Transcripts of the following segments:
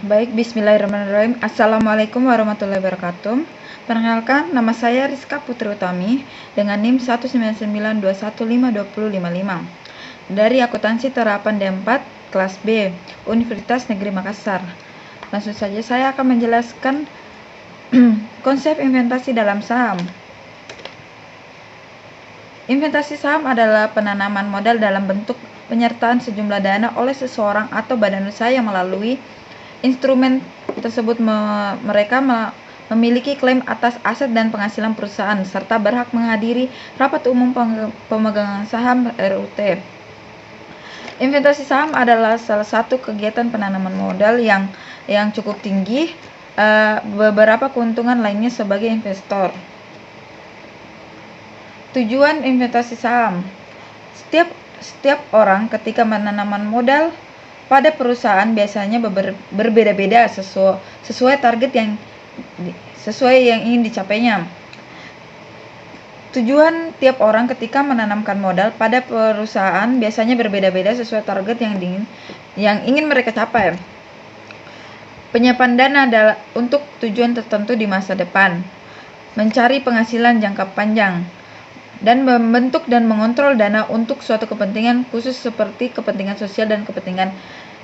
Baik, bismillahirrahmanirrahim. Assalamualaikum warahmatullahi wabarakatuh. Perkenalkan, nama saya Rizka Putri Utami dengan NIM 199215255 dari Akuntansi Terapan D4 kelas B, Universitas Negeri Makassar. Langsung saja saya akan menjelaskan konsep investasi dalam saham. Investasi saham adalah penanaman modal dalam bentuk penyertaan sejumlah dana oleh seseorang atau badan usaha yang melalui instrumen tersebut mereka memiliki klaim atas aset dan penghasilan perusahaan serta berhak menghadiri rapat umum pemegang saham RUT. Investasi saham adalah salah satu kegiatan penanaman modal yang cukup tinggi, beberapa keuntungan lainnya sebagai investor. Tujuan investasi saham. Setiap orang ketika menanamkan modal pada perusahaan biasanya berbeda-beda sesuai target yang ingin dicapainya. Tujuan tiap orang ketika menanamkan modal pada perusahaan biasanya berbeda-beda sesuai target yang ingin mereka capai. Penyiapan dana untuk tujuan tertentu di masa depan, mencari penghasilan jangka panjang, dan membentuk dan mengontrol dana untuk suatu kepentingan khusus seperti kepentingan sosial dan kepentingan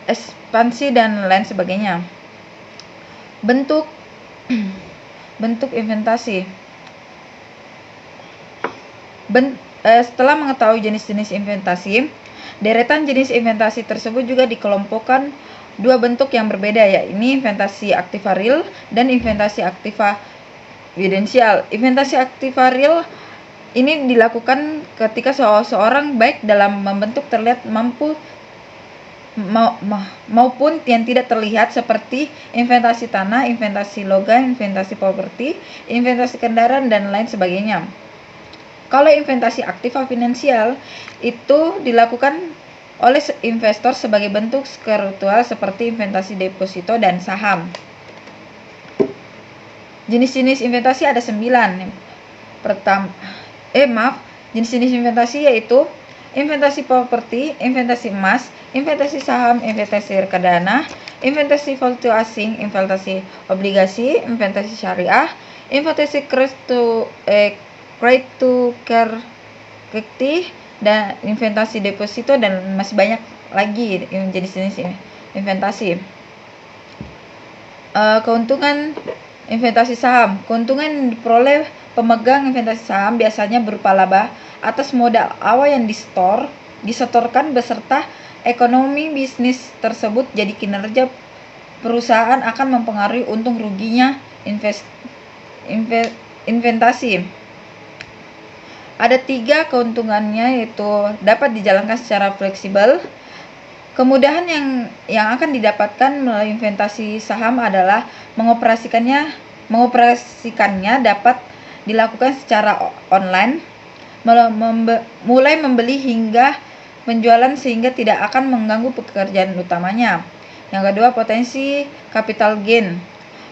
ekspansi dan lain sebagainya. Bentuk investasi. Setelah mengetahui jenis-jenis investasi, deretan jenis investasi tersebut juga dikelompokkan dua bentuk yang berbeda, yaitu investasi aktiva real dan investasi aktiva evidensial. Investasi aktiva real ini dilakukan ketika seseorang baik dalam membentuk terlihat mampu maupun yang tidak terlihat seperti investasi tanah, investasi logam, investasi properti, investasi kendaraan dan lain sebagainya. Kalau investasi aktiva finansial itu dilakukan oleh investor sebagai bentuk struktural seperti investasi deposito dan saham. Jenis-jenis investasi ada 9. Jenis-jenis investasi yaitu investasi properti, investasi emas, investasi saham, investasi reksadana, investasi valuta asing, investasi obligasi, investasi syariah, investasi cryptocurrency, dan investasi deposito, dan masih banyak lagi jenis-jenis investasi. Keuntungan investasi saham. Keuntungan yang diperoleh pemegang investasi saham biasanya berupa laba atas modal awal yang disetorkan beserta ekonomi bisnis tersebut. Jadi kinerja perusahaan akan mempengaruhi untung ruginya investasi. Ada 3 keuntungannya, yaitu dapat dijalankan secara fleksibel. Kemudahan yang akan didapatkan melalui investasi saham adalah mengoperasikannya dapat dilakukan secara online, mulai membeli hingga penjualan, sehingga tidak akan mengganggu pekerjaan utamanya. Yang kedua, potensi capital gain.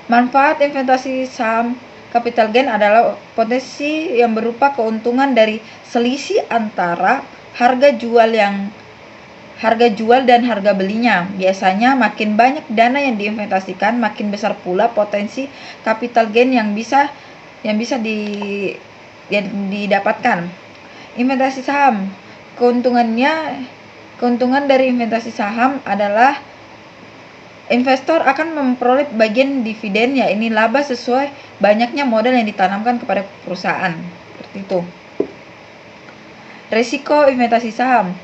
Manfaat investasi saham capital gain adalah potensi yang berupa keuntungan dari selisih antara harga jual dan harga belinya. Biasanya makin banyak dana yang diinvestasikan, makin besar pula potensi capital gain yang bisa didapatkan. Investasi saham. Keuntungan dari investasi saham adalah investor akan memperoleh bagian dividen, yaitu laba sesuai banyaknya modal yang ditanamkan kepada perusahaan. Seperti itu. Risiko investasi saham.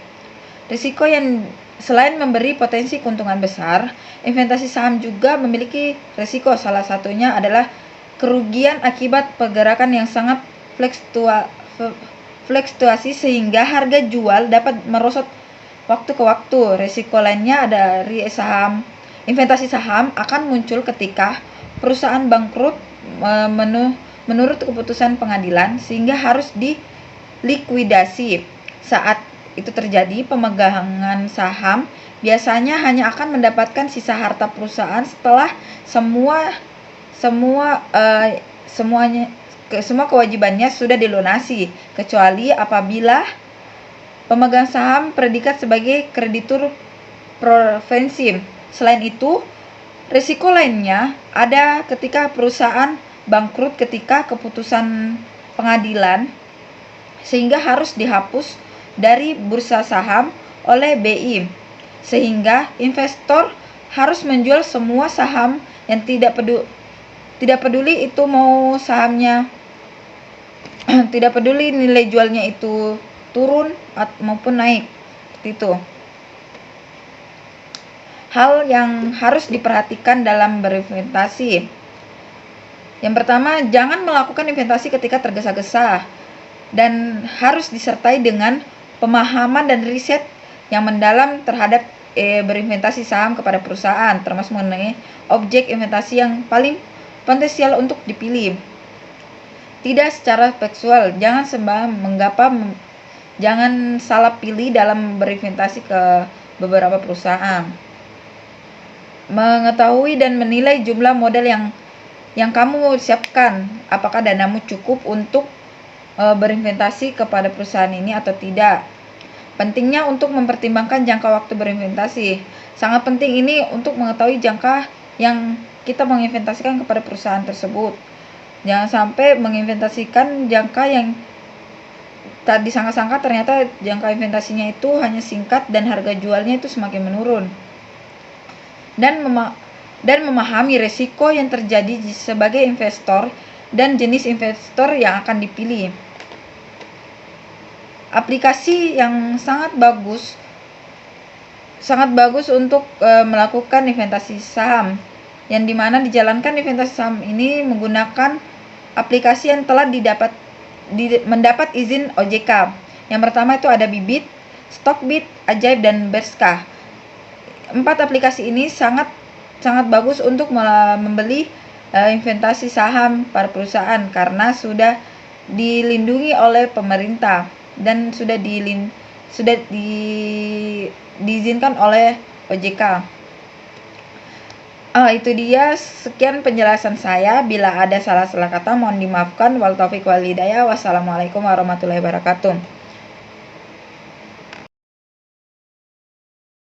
Risiko yang selain memberi potensi keuntungan besar, investasi saham juga memiliki risiko. Salah satunya adalah kerugian akibat pergerakan yang sangat fluktuasi sehingga harga jual dapat merosot waktu ke waktu. Risiko lainnya dari investasi saham akan muncul ketika perusahaan bangkrut menurut keputusan pengadilan sehingga harus dilikuidasi. Saat itu terjadi, pemegang saham biasanya hanya akan mendapatkan sisa harta perusahaan setelah semua kewajibannya sudah dilunasi, kecuali apabila pemegang saham predikat sebagai kreditur preferensi. Selain itu, Risiko lainnya ada ketika perusahaan bangkrut ketika keputusan pengadilan, sehingga harus dihapus dari bursa saham oleh BI, sehingga investor harus menjual semua saham yang tidak peduli itu mau sahamnya tidak peduli nilai jualnya itu turun maupun naik. Seperti itu. Hal yang harus diperhatikan dalam berinvestasi. Yang pertama, jangan melakukan investasi ketika tergesa-gesa dan harus disertai dengan pemahaman dan riset yang mendalam terhadap berinvestasi saham kepada perusahaan, termasuk mengenai objek investasi yang paling potensial untuk dipilih. Tidak secara faktual, jangan jangan salah pilih dalam berinvestasi ke beberapa perusahaan. Mengetahui dan menilai jumlah modal yang kamu siapkan, apakah danamu cukup untuk berinvestasi kepada perusahaan ini atau tidak. Pentingnya untuk mempertimbangkan jangka waktu berinvestasi. Sangat penting ini untuk mengetahui jangka yang kita menginvestasikan kepada perusahaan tersebut. Jangan sampai menginvestasikan jangka yang tak disangka-sangka, ternyata jangka investasinya itu hanya singkat dan harga jualnya itu semakin menurun. Dan memahami risiko yang terjadi sebagai investor dan jenis investor yang akan dipilih. Aplikasi yang sangat bagus untuk melakukan investasi saham, yang dimana dijalankan investasi saham ini menggunakan aplikasi yang telah mendapat izin OJK. Yang pertama itu ada Bibit, Stockbit, Ajaib, dan Berskah. 4 aplikasi ini sangat bagus untuk membeli investasi saham para perusahaan karena sudah dilindungi oleh pemerintah dan sudah diizinkan oleh OJK. Itu dia, sekian penjelasan saya. Bila ada salah-salah kata mohon dimaafkan. Wal taufiq wal hidayah. Wassalamualaikum warahmatullahi wabarakatuh.